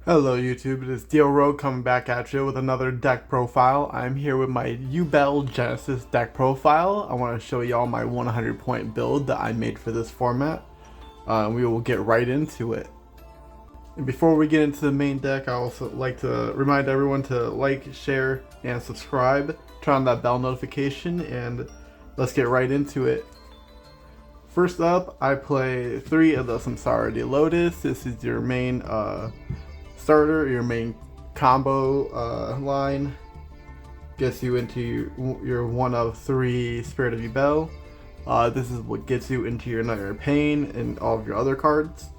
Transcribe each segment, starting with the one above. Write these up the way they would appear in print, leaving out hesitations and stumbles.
Hello YouTube, it is Dio Rogue coming back at you with another deck profile. I'm here with my Yubel Genesys deck profile. I want to show y'all my 100 point build that I made for this format. We will get right into it. And before we get into the main deck, I also like to remind everyone to like, share, and subscribe. Turn on that bell notification and let's get right into it. First up, I play 3 of the Samsara de Lotus. This is your main starter, your main combo line. Gets you into your 1 of 3 Spirit of Yubel. This is what gets you into your Nightmare Pain and all of your other cards.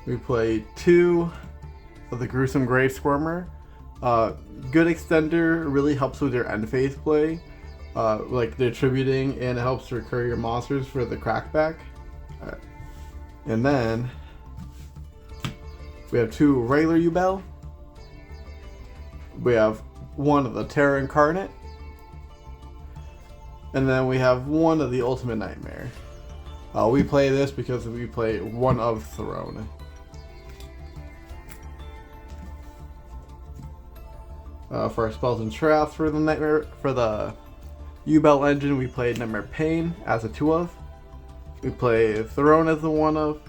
We play 2 of the Gruesome Grave Squirmer. Good extender, really helps with your end phase play. Like the attributing, and it helps recur your monsters for the crackback. And then we have 2 regular Yubel. We have 1 of the Terror Incarnate. And then we have 1 of the Ultimate Nightmare. We play this because we play 1 of Throne. For our spells and traps for the Nightmare, for the Yubel engine, we play Nightmare Pain as a 2 of. We play Throne as a 1 of.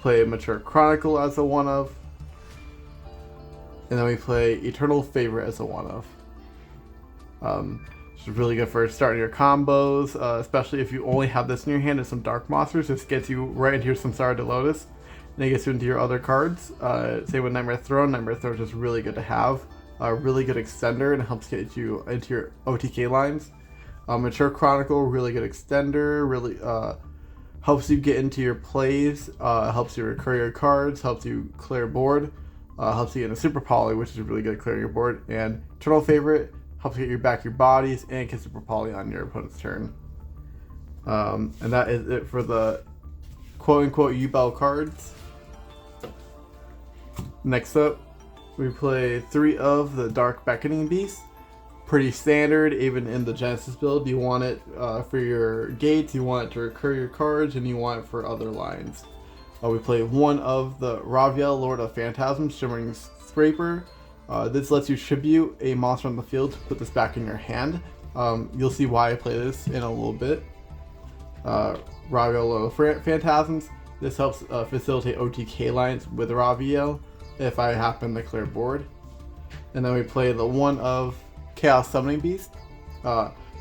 Play Mature Chronicle as a 1 of. And then we play Eternal Favorite as a 1 of. Which is really good for starting your combos, especially if you only have this in your hand and some Dark Monsters. This gets you right into your Samsara de Lotus. And it gets you into your other cards. Same with Nightmare Throne. Nightmare Throne is just really good to have. A really good extender, and it helps get you into your OTK lines. Mature Chronicle, really good extender, really helps you get into your plays, helps you recur your cards, helps you clear board, helps you get into Super Poly, which is really good at clearing your board, and Eternal Favorite helps get you back your bodies and get Super Poly on your opponent's turn. And that is it for the quote-unquote Yubel cards. Next up, we play 3 of the Dark Beckoning Beast. Pretty standard, even in the Genesys build. You want it for your gates, you want it to recur your cards, and you want it for other lines. We play 1 of the Raviel, Lord of Phantasms, Shimmering Scraper. This lets you tribute a monster on the field to put this back in your hand. You'll see why I play this in a little bit. Raviel, Lord of Phantasms. This helps facilitate OTK lines with Raviel if I happen to clear board. And then we play the 1 of Chaos Summoning Beast.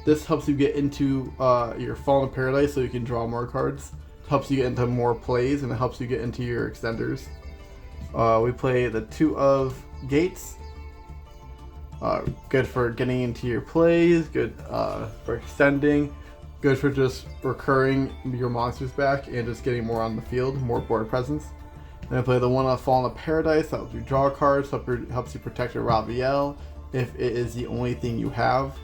This helps you get into your Fallen Paradise so you can draw more cards. It helps you get into more plays, and it helps you get into your extenders. We play the 2 of Gates. Good for getting into your plays, good for extending, good for just recurring your monsters back and just getting more on the field, more board presence. Then I play the 1 of Fallen Paradise, that helps you draw cards, helps you protect your Raviel if it is the only thing you have.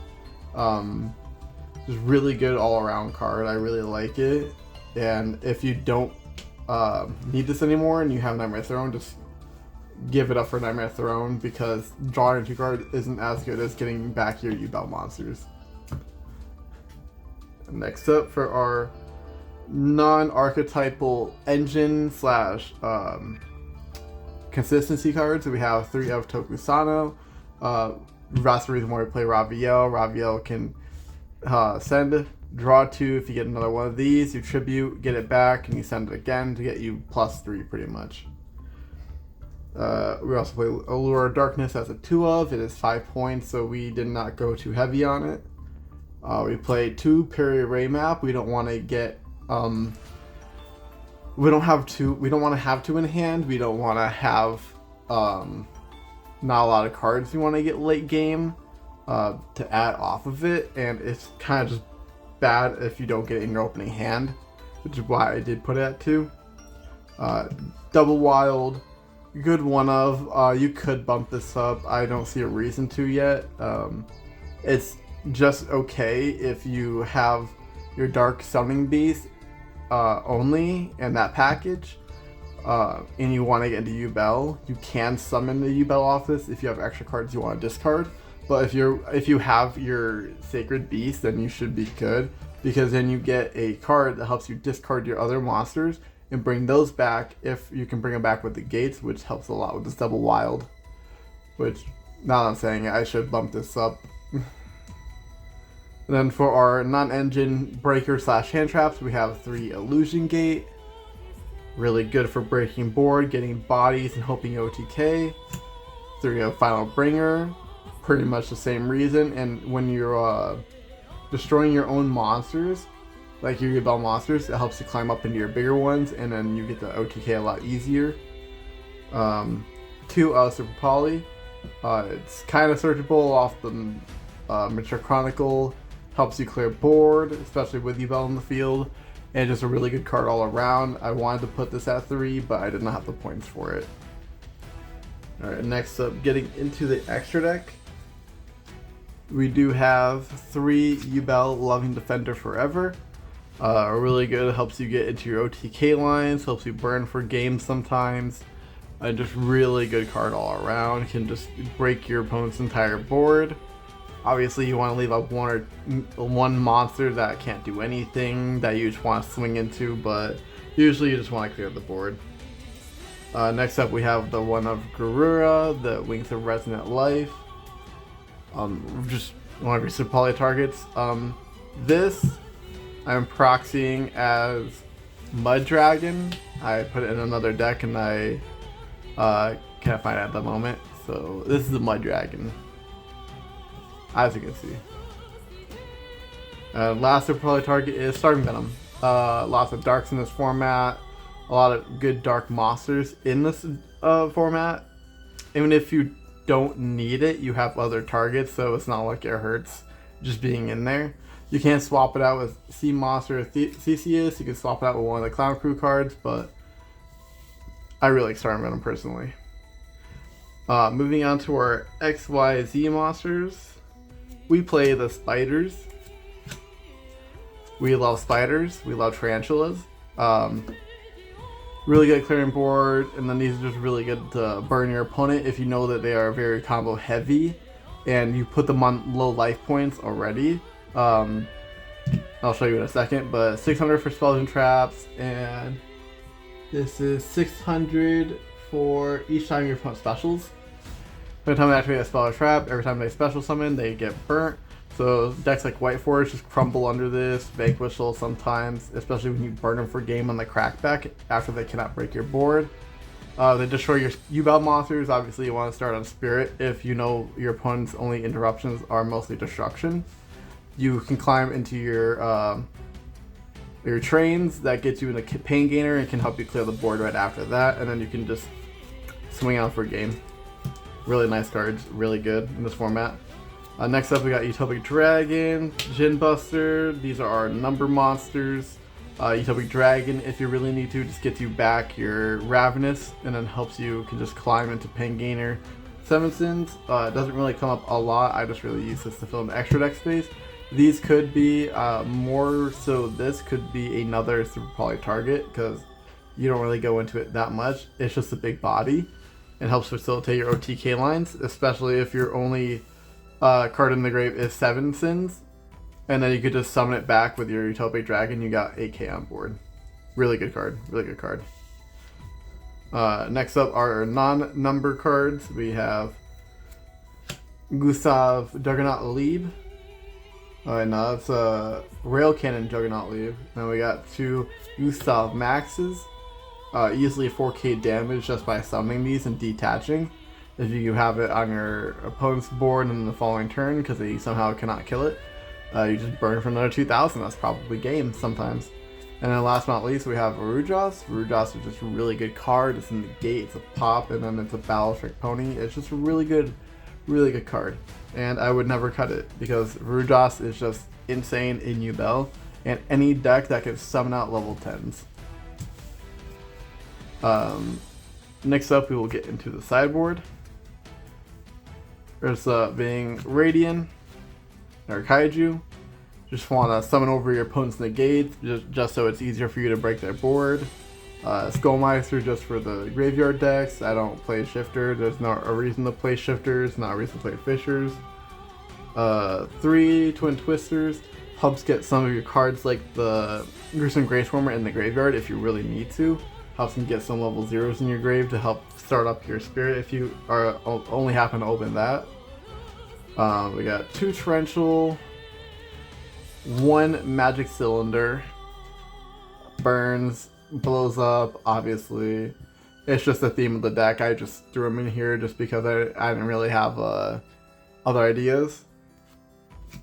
Just really good all-around card. I really like it. And if you don't need this anymore and you have Nightmare Throne, just give it up for Nightmare Throne, because drawing 2 cards isn't as good as getting back your Yubel monsters. Next up, for our non-archetypal engine slash consistency cards, we have 3 of Tokusano. That's the reason why we play Raviel. Raviel can send, draw 2. If you get another one of these, you tribute, get it back, and you send it again to get you +3 pretty much. We also play Allure of Darkness as a 2 of. It is 5 points, so we did not go too heavy on it. We play 2 Peri Ray Map. We don't want to get we don't want to have 2 in hand. We don't want to have not a lot of cards we want to get late game to add off of it, and it's kind of just bad if you don't get it in your opening hand, which is why I did put it at 2. Double Wild, good 1 of. You could bump this up. I don't see a reason to yet. It's just okay if you have your Dark Summoning Beast only in that package, and you want to get into Yubel. You can summon the Yubel off this if you have extra cards you want to discard. But if you have your Sacred Beast, then you should be good, because then you get a card that helps you discard your other monsters and bring those back if you can bring them back with the gates, which helps a lot with this double wild. Which, now that I'm saying it, I should bump this up. And then for our non-engine breaker slash hand traps, we have 3 illusion gate. Really good for breaking board, getting bodies, and hoping OTK. 3 final bringer. Pretty much the same reason. And when you're destroying your own monsters, like your Yubel monsters, it helps you climb up into your bigger ones, and then you get the OTK a lot easier. 2 Super Poly. It's kind of searchable off the Mature Chronicle. Helps you clear board, especially with Yubel in the field. And just a really good card all around. I wanted to put this at 3, but I did not have the points for it. Alright, next up, getting into the extra deck. We do have 3 Yubel Loving Defender Forever. Really good, helps you get into your OTK lines, helps you burn for games sometimes. Just really good card all around, can just break your opponent's entire board. Obviously you want to leave up one monster that can't do anything that you just want to swing into, but usually you just want to clear the board. Next up we have the one of Garura, the Wings of Resonant Life. Just one of your Super Poly targets. This I'm proxying as Mud Dragon. I put it in another deck and I can't find it at the moment. So this is the Mud Dragon, as you can see. Last Super Poly target is Starving Venom. Lots of darks in this format. A lot of good dark monsters in this format. Even if you don't need it, you have other targets, so it's not like it hurts just being in there. You can't swap it out with Sea Monster or Theseus. You can swap it out with one of the Clown Crew cards, but I really like Starving Venom personally. Moving on to our XYZ monsters. We play the spiders. We love spiders. We love tarantulas. Really good clearing board, and then these are just really good to burn your opponent if you know that they are very combo heavy and you put them on low life points already. I'll show you in a second, but 600 for spells and traps, and this is 600 for each time your opponent specials. Every time they activate a spell or trap, every time they special summon, they get burnt. So decks like White Forest just crumble under this, Vanquish Soul sometimes, especially when you burn them for game on the crackback after they cannot break your board. They destroy your Yubel monsters. Obviously you want to start on Spirit if you know your opponent's only interruptions are mostly destruction. You can climb into your trains, that gets you in a pain gainer and can help you clear the board right after that, and then you can just swing out for a game. Really nice cards, really good in this format. Next up we got Utopic Dragon, Djinn Buster. These are our number monsters. Utopic Dragon, if you really need to, just gets you back your Ravenous and then helps you can just climb into Pain Gainer. 7 Sins, it doesn't really come up a lot. I just really use this to fill in the extra deck space. These could be more so this could be another Super Poly target because you don't really go into it that much. It's just a big body. It helps facilitate your OTK lines, especially if your only card in the grave is 7 Sins, and then you could just summon it back with your Utopic Dragon. You got 8k on board. Really good card. Really good card. Next up are non-number cards. We have Gustav Juggernaut Lieb. And that's a Rail Cannon Juggernaut Lieb. Then we got 2 Gustav Maxes. Easily 4k damage just by summoning these and detaching. If you have it on your opponent's board in the following turn because they somehow cannot kill it, you just burn for another 2,000. That's probably game sometimes. And then last but not least, we have Rudras. Rudras is just a really good card. It's in the gate, it's a pop, and then it's a Battle Trick Pony. It's just a really good card. And I would never cut it because Rudras is just insane in Yubel and any deck that can summon out level 10s. Next up, we will get into the sideboard. There's being Radiant or Kaiju. Just want to summon over your opponent's negates just so it's easier for you to break their board. Skullmeister just for the graveyard decks. I don't play Shifter. There's not a reason to play Shifters, not a reason to play Fishers. 3 Twin Twisters. Helps get some of your cards like the Gruesome Graveswarmer in the graveyard if you really need to. Helps you get some level 0s in your grave to help start up your spirit if you are only happen to open that. We got 2 Torrential, 1 Magic Cylinder, burns, blows up, obviously. It's just the theme of the deck. I just threw them in here just because I didn't really have other ideas.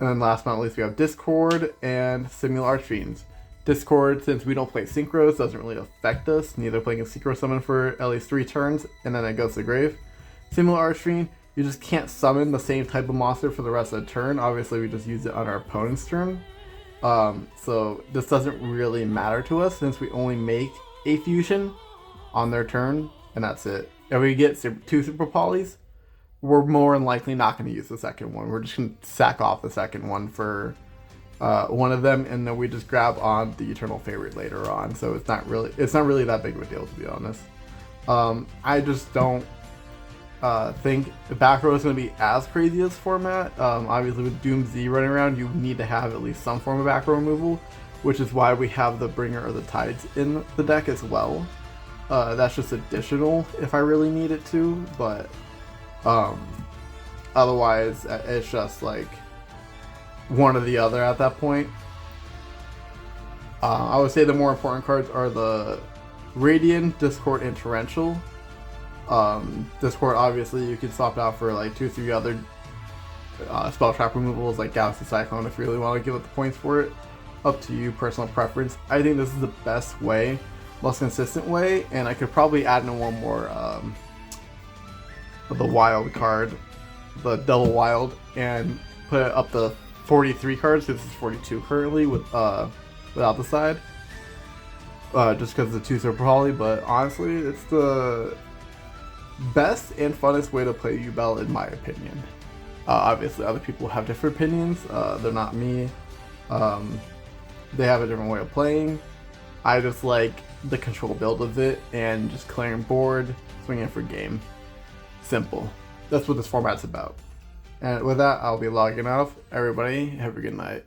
And then last but not least, we have Discord and Similar Archfiends. Discord, since we don't play Synchros, doesn't really affect us. Neither playing a Synchro Summon for at least 3 turns, and then it goes to the grave. Similar Archfiend, you just can't summon the same type of monster for the rest of the turn. Obviously, we just use it on our opponent's turn. So this doesn't really matter to us since we only make a fusion on their turn, and that's it. If we get 2 Super Polys, we're more than likely not going to use the second one. We're just going to sack off the second one for one of them, and then we just grab on the Eternal Favorite later on. So it's not really that big of a deal, to be honest. I just don't think the back row is going to be as crazy as format. Obviously, with Doom Z running around, you need to have at least some form of back row removal, which is why we have the Bringer of the Tides in the deck as well. That's just additional if I really need it to, but otherwise it's just like one or the other at that point. I would say the more important cards are the Radiant, Discord, and Torrential. Discord, obviously, you can swap out for like 2 or 3 other spell trap removals like Galaxy Cyclone if you really want to give it the points for it. Up to you, personal preference. I think this is the best way, most consistent way, and I could probably add in one more the wild card, the double wild, and put it up to 43 cards. This is 42 currently with without the side, just because of the 2 Super Poly. But honestly, it's the best and funnest way to play Yubel in my opinion. Obviously, other people have different opinions. They're not me. They have a different way of playing. I just like the control build of it and just clearing board, swinging for game. Simple. That's what this format's about. And with that, I'll be logging off. Everybody, have a good night.